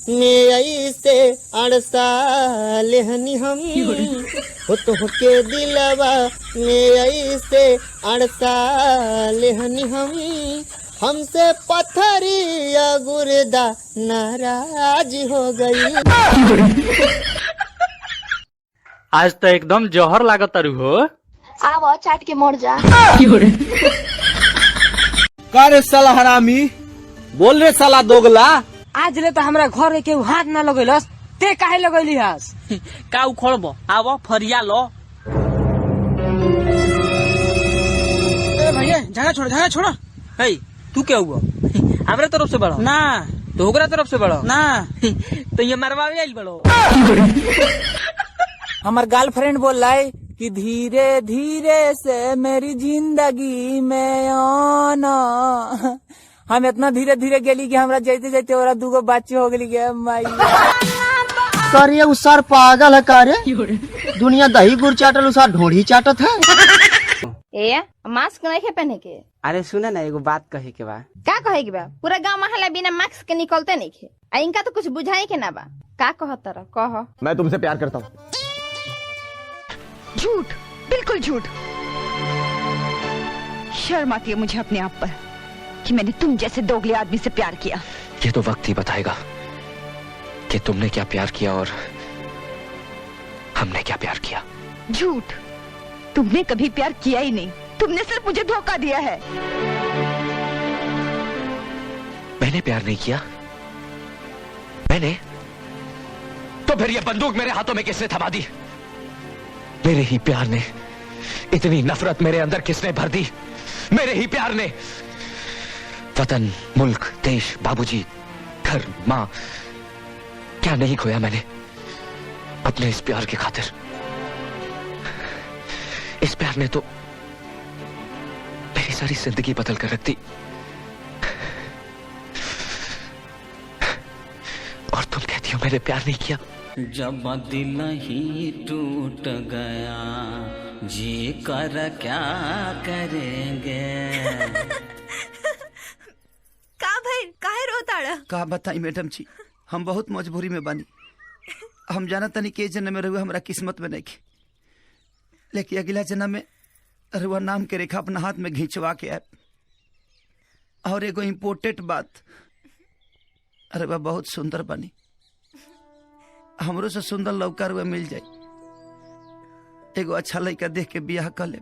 में ऐसे अड़सा लेहनी हम हो तो के दिलवा में ऐसे अड़सा लेहनी हमसे पत्थरिया गुर्दा नाराज हो गई। आज तो एकदम जौहर लागत तारू हो। आव चाट के मर जा। का रे साला हरामी, बोल रे साला दोगला। आज ले तो हमरा घर के हाथ ना लगैलस, ते काहे लगैली हस? का उखड़बो, आव फरिया लो। ए भैया झाड़ा छोड़। हे तू क्या हुआ? हमरा तरफ से बढ़ो ना तो ओकरा तरफ से बढ़ो ना तो ये मरवावे आइल बढ़ो। हमार गर्लफ्रेंड बोल रहा है कि धीरे धीरे से मेरी जिंदगी में आना। हम इतना धीरे धीरे गेली कि हमरा जाते जाते और दूगो बच्चे हो गली के माई। सर ये उसर पागल है का रे? दुनिया दही गुड़ चाटल उसर ढोढ़ी चाटत है। ए मास्क नहीं पहने के? अरे सुना ना एगो बात कहे के बा। का कहे के बा? पूरा गांव महला बिना मास्क के निकलते नहीं खे। आ इनका तो कुछ बुझाई के ना बा। का कहत रह? कह। मैं तुमसे प्यार करता हूँ। झूठ, बिल्कुल झूठ। शर्म आती है मुझे अपने आप पर कि मैंने तुम जैसे दोगले आदमी से प्यार किया। ये तो वक्त ही बताएगा कि तुमने क्या प्यार किया और हमने क्या प्यार किया। झूठ, तुमने कभी प्यार किया ही नहीं। तुमने सिर्फ मुझे धोखा दिया है। मैंने प्यार नहीं किया। मैंने तो फिर ये बंदूक मेरे हाथों में किसने थमा दी? मेरे ही प्यार ने इतनी नफरत मेरे अंदर किसने भर दी? मेरे ही प्यार ने वतन, मुल्क, देश, बाबूजी, घर, मां, क्या नहीं खोया मैंने अपने इस प्यार की खातिर। इस प्यार ने तो मेरी सारी जिंदगी बदल कर रख दी। और तुम कहती हो मैंने प्यार नहीं किया। जब दिल ही टूट गया जी कर क्या करेंगे। का भाई काहे रोताड़ा? का बताई मैडम जी, हम बहुत मजबूरी में बानी। हम जाना तनी के जन्म में रहुआ हमारा किस्मत में नहीं खे, लेकिन अगला जन्म में रहुआ नाम के रेखा अपना हाथ में घिंचवा के आए। और एगो इम्पोर्टेंट बात, रहुआ बहुत सुंदर बनी। हमरो से सुंदर लौका रुआ मिल जाए, एगो अच्छा लड़का देख के बियाह कर ले।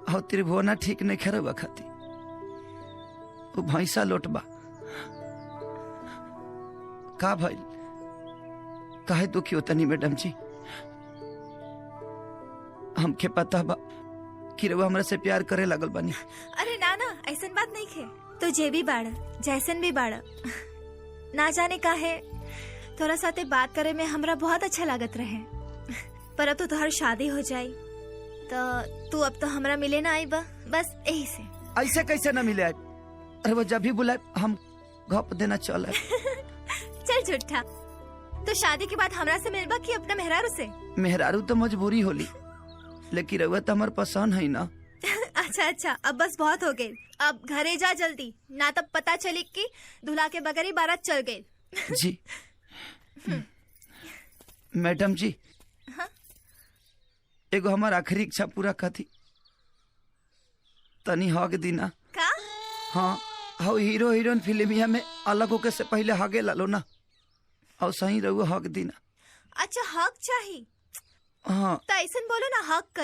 और त्रिभुवना ठीक नहीं खेरवा खाती, वो भैंसा लोटबा। का भाई काहे दुखी होता नहीं मैडम जी? हमके पता बा कि रउआ हमरा से प्यार करे लगल बानी। अरे ना ना, ऐसन बात नहीं खे। तो जे भी बाड़ा, जैसन भी बाड़ा, ना जाने काहे तोरा साथे बात करे में हमरा बहुत अच्छा लागत रहे। पर अब तो तोहर शादी हो जाई तो तू अब तो हमरा मिले ना आई बा, बस यही से। ऐसे कैसे ना मिले? अरे वो जब भी बुलाए हम घप देना चल। चल झूठा, तो शादी के बाद हमरा से मिलबा कि अपना मेहरारू से? मेहरारू तो मजबूरी होली, लेकिन रउआ तो हमार पसंद है ना। अच्छा, अब बस बहुत हो गई। अब घरे जा जल्दी, ना तब पता चली कि दूल्हा के बगैर ही बारात चल गई। जी मैडम जी, हाँ? एगो हमार आखिरी इच्छा पूरा कथी तनी हक दीना। का? हाँ, हो हीरो हीरोइन फिल्मिया में अलग होके से पहले हगे लालो ना, और सही रहुआ हक दीना। अच्छा हक चाहिए? हाँ तो ऐसा बोलो ना, हक कर।